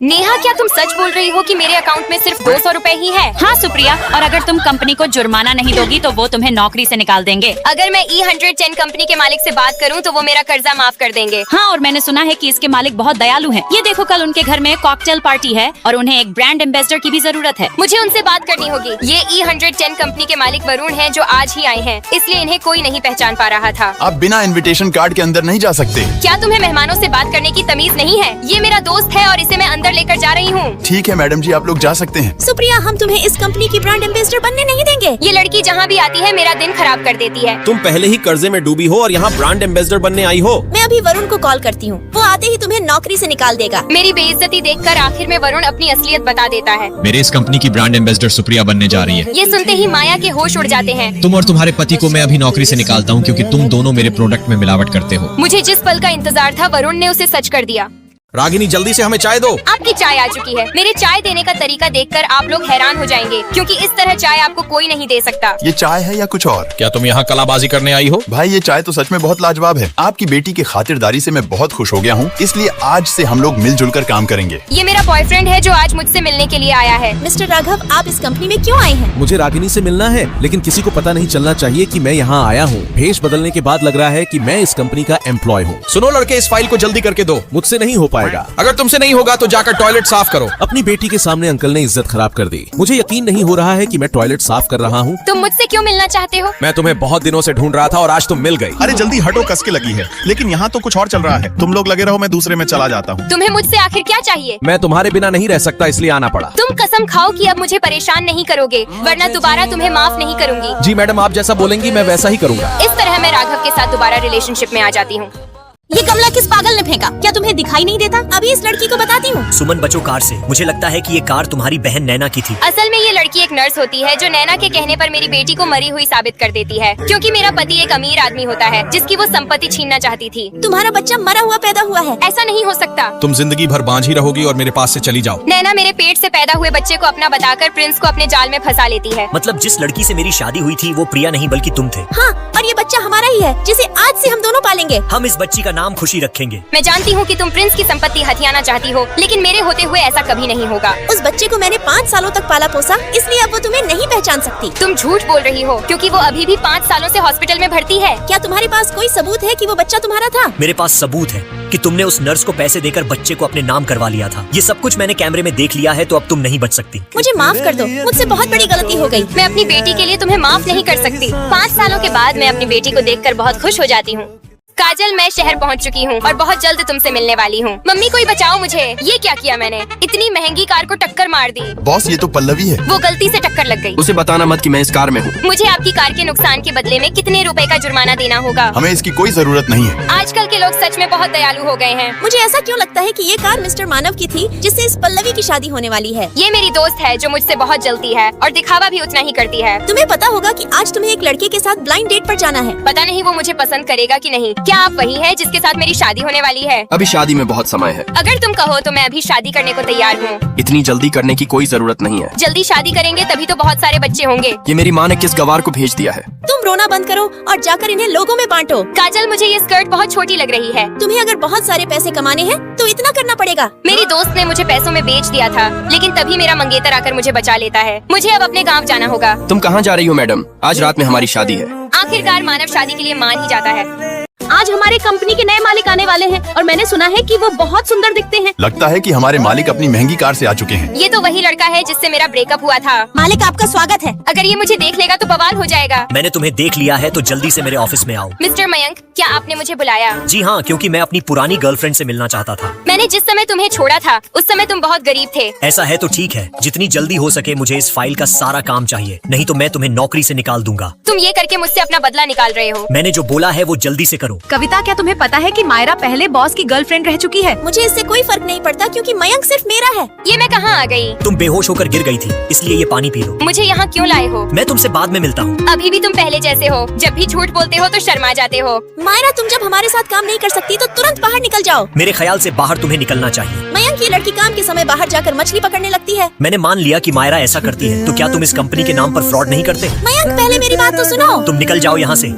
नेहा, क्या तुम सच बोल रही हो कि मेरे अकाउंट में सिर्फ 200 रुपए ही है? हाँ सुप्रिया, और अगर तुम कंपनी को जुर्माना नहीं दोगी तो वो तुम्हें नौकरी से निकाल देंगे। अगर मैं E110 कंपनी के मालिक से बात करूं तो वो मेरा कर्जा माफ कर देंगे। हाँ, और मैंने सुना है कि इसके मालिक बहुत दयालु हैं। ये देखो, कल उनके घर में कॉकटेल पार्टी है और उन्हें एक ब्रांड एम्बेसडर की भी जरूरत है। मुझे उनसे बात करनी होगी। ये E110 कंपनी के मालिक वरुण हैं, जो आज ही आए हैं, इसलिए इन्हें कोई नहीं पहचान पा रहा था। आप बिना इनविटेशन कार्ड के अंदर नहीं जा सकते। क्या तुम्हें मेहमानों से बात करने की तमीज नहीं है? ये मेरा दोस्त है और इसे मैं अंदर लेकर जा रही हूँ। ठीक है मैडम जी, आप लोग जा सकते हैं। सुप्रिया, हम तुम्हें इस कंपनी की ब्रांड एम्बेसडर बनने नहीं देंगे। ये लड़की जहाँ भी आती है मेरा दिन खराब कर देती है। तुम पहले ही कर्जे में डूबी हो और यहाँ ब्रांड एम्बेसडर बनने आई हो। मैं अभी वरुण को कॉल करती हूँ, वो आते ही तुम्हें नौकरी से निकाल देगा। मेरी बेइज्जती देखकर आखिर में वरुण अपनी असलियत बता देता है। मेरे इस कंपनी की ब्रांड एम्बेसडर सुप्रिया बनने जा रही है। ये सुनते ही माया के होश उड़ जाते हैं। तुम और तुम्हारे पति को मैं अभी नौकरी से निकालता हूँ, क्योंकि तुम दोनों मेरे प्रोडक्ट में मिलावट करते हो। मुझे जिस पल का इंतजार था वरुण ने उसे सच कर दिया। रागिनी, जल्दी से हमें चाय दो। आपकी चाय आ चुकी है। मेरे चाय देने का तरीका देखकर आप लोग हैरान हो जाएंगे, क्योंकि इस तरह चाय आपको कोई नहीं दे सकता। ये चाय है या कुछ और? क्या तुम यहाँ कलाबाजी करने आई हो? भाई, ये चाय तो सच में बहुत लाजवाब है। आपकी बेटी की खातिरदारी से मैं बहुत खुश हो गया हूँ, इसलिए आज से हम लोग मिलजुल कर काम करेंगे। ये मेरा बॉयफ्रेंड है जो आज मुझसे मिलने के लिए आया है। मिस्टर राघव, आप इस कंपनी में क्यों आए हैं? मुझे रागिनी से मिलना है, लेकिन किसी को पता नहीं चलना चाहिए कि मैं यहाँ आया हूँ। भेष बदलने के बाद लग रहा है कि मैं इस कंपनी का एम्प्लॉय हूँ। सुनो लड़के, इस फाइल को जल्दी करके दो। मुझसे नहीं हो पाएगा। अगर तुमसे नहीं होगा तो जाकर टॉयलेट साफ करो। अपनी बेटी के सामने अंकल ने इज्जत खराब कर दी। मुझे यकीन नहीं हो रहा है कि मैं टॉयलेट साफ कर रहा हूँ। तुम मुझसे क्यों मिलना चाहते हो? मैं तुम्हें बहुत दिनों से ढूंढ रहा था और आज तुम मिल गई। अरे जल्दी हटो, कस के लगी है। लेकिन यहाँ तो कुछ और चल रहा है। तुम लोग लगे रहो, मैं दूसरे में चला जाता हूँ। तुम्हें मुझसे आखिर क्या चाहिए? मैं तुम्हारे बिना नहीं रह सकता, इसलिए आना पड़ा। तुम कसम खाओ कि अब मुझे परेशान नहीं करोगे, वरना दोबारा तुम्हें माफ नहीं करूंगी। जी मैडम, आप जैसा बोलेंगी मैं वैसा ही करूँगा। इस तरह मैं राघव के साथ दोबारा रिलेशनशिप में आ जाती हूँ। ये गमला किस पागल ने फेंका? क्या तुम्हें दिखाई नहीं देता? अभी इस लड़की को बताती हूँ। सुमन, बचो कार से। मुझे लगता है कि ये कार तुम्हारी बहन नैना की थी। असल में ये लड़की एक नर्स होती है जो नैना के कहने पर मेरी बेटी को मरी हुई साबित कर देती है, क्योंकि मेरा पति एक अमीर आदमी होता है जिसकी वो संपत्ति छीनना चाहती थी। तुम्हारा बच्चा मरा हुआ पैदा हुआ है। ऐसा नहीं हो सकता। तुम जिंदगी भर बांझ ही रहोगी और मेरे पास से चली जाओ। नैना मेरे पेट से पैदा हुए बच्चे को अपना बताकर प्रिंस को अपने जाल में फंसा लेती है। मतलब जिस लड़की से मेरी शादी हुई थी वो प्रिया नहीं बल्कि तुम थे। हाँ, और ये बच्चा हमारा ही है, जिसे आज से हम दोनों पालेंगे। हम इस बच्ची का नाम खुशी रखेंगे। मैं जानती हूँ कि तुम प्रिंस की संपत्ति हथियाना चाहती हो, लेकिन मेरे होते हुए ऐसा कभी नहीं होगा। उस बच्चे को मैंने 5 सालों तक पाला पोसा, इसलिए अब वो तुम्हें नहीं पहचान सकती। तुम झूठ बोल रही हो, क्योंकि वो अभी भी 5 सालों से हॉस्पिटल में भर्ती है। क्या तुम्हारे पास कोई सबूत है कि वो बच्चा तुम्हारा था? मेरे पास सबूत है कि तुमने उस नर्स को पैसे देकर बच्चे को अपने नाम करवा लिया था। ये सब कुछ मैंने कैमरे में देख लिया है, तो अब तुम नहीं बच सकती। मुझे माफ कर दो, मुझसे बहुत बड़ी गलती हो गई। मैं अपनी बेटी के लिए तुम्हें माफ नहीं कर सकती। 5 सालों के बाद मैं अपनी बेटी को देखकर बहुत खुश हो जाती हूँ। काजल, मैं शहर पहुंच चुकी हूं और बहुत जल्द तुमसे मिलने वाली हूं। मम्मी, कोई बचाओ मुझे। ये क्या किया मैंने? इतनी महंगी कार को टक्कर मार दी। बॉस, ये तो पल्लवी है। वो गलती से टक्कर लग गई। उसे बताना मत कि मैं इस कार में हूँ। मुझे आपकी कार के नुकसान के बदले में कितने रुपए का जुर्माना देना होगा? हमें इसकी कोई जरूरत नहीं है। आजकल के लोग सच में बहुत दयालु हो गए हैं। मुझे ऐसा क्यों लगता है कि ये कार मिस्टर मानव की थी, जिससे इस पल्लवी की शादी होने वाली है। ये मेरी दोस्त है जो मुझसे बहुत जलती है और दिखावा भी उतना ही करती है। तुम्हें पता होगा कि आज तुम्हें एक लड़के के साथ ब्लाइंड डेट पर जाना है। पता नहीं वो मुझे पसंद करेगा कि नहीं। क्या आप वही है जिसके साथ मेरी शादी होने वाली है? अभी शादी में बहुत समय है। अगर तुम कहो तो मैं अभी शादी करने को तैयार हूँ। इतनी जल्दी करने की कोई जरूरत नहीं है। जल्दी शादी करेंगे तभी तो बहुत सारे बच्चे होंगे। ये मेरी माँ ने किस गवार को भेज दिया है? तुम रोना बंद करो और जाकर इन्हें लोगों में बांटो। काजल, मुझे ये स्कर्ट बहुत छोटी लग रही है। तुम्हें अगर बहुत सारे पैसे कमाने हैं तो इतना करना पड़ेगा। मेरी दोस्त ने मुझे पैसों में बेच दिया था, लेकिन तभी मेरा मंगेतर आकर मुझे बचा लेता है। मुझे अब अपने गाँव जाना होगा। तुम कहाँ जा रही हो मैडम? आज रात में हमारी शादी है। आखिरकार मानव शादी के लिए मान ही जाता है। आज हमारे कंपनी के नए मालिक आने वाले हैं और मैंने सुना है कि वो बहुत सुंदर दिखते हैं। लगता है कि हमारे मालिक अपनी महंगी कार से आ चुके हैं। ये तो वही लड़का है जिससे मेरा ब्रेकअप हुआ था। मालिक, आपका स्वागत है। अगर ये मुझे देख लेगा तो बवाल हो जाएगा। मैंने तुम्हें देख लिया है, तो जल्दी से मेरे ऑफिस में आओ। मिस्टर मयंक, क्या आपने मुझे बुलाया? जी हाँ, क्योंकि मैं अपनी पुरानी गर्लफ्रेंड से मिलना चाहता था। मैंने जिस समय तुम्हें छोड़ा था उस समय तुम बहुत गरीब थे। ऐसा है तो ठीक है, जितनी जल्दी हो सके मुझे इस फाइल का सारा काम चाहिए, नहीं तो मैं तुम्हें नौकरी से निकाल दूंगा। तुम ये करके मुझसे अपना बदला निकाल रहे हो। मैंने जो बोला है वो जल्दी से करो। कविता, क्या तुम्हें पता है कि मायरा पहले बॉस की गर्लफ्रेंड रह चुकी है? मुझे इससे कोई फर्क नहीं पड़ता, क्योंकि मयंक सिर्फ मेरा है। ये मैं कहाँ आ गई? तुम बेहोश होकर गिर गई थी, इसलिए ये पानी पी लो। मुझे यहाँ क्यों लाए हो? मैं तुमसे बाद में मिलता हूँ। अभी भी तुम पहले जैसे हो। जब भी झूठ बोलते हो तो शर्मा जाते हो। मायरा, तुम जब हमारे साथ काम नहीं कर सकती तो तुरंत बाहर निकल जाओ। मेरे ख्याल से बाहर तुम्हें निकलना चाहिए। मयंक, ये लड़की काम के समय बाहर जाकर मछली पकड़ने लगती है। मैंने मान लिया कि मायरा ऐसा करती है, तो क्या तुम इस कंपनी के नाम पर फ्रॉड नहीं करते? मयंक, पहले मेरी बात तो सुनो। तुम निकल जाओ यहाँ से।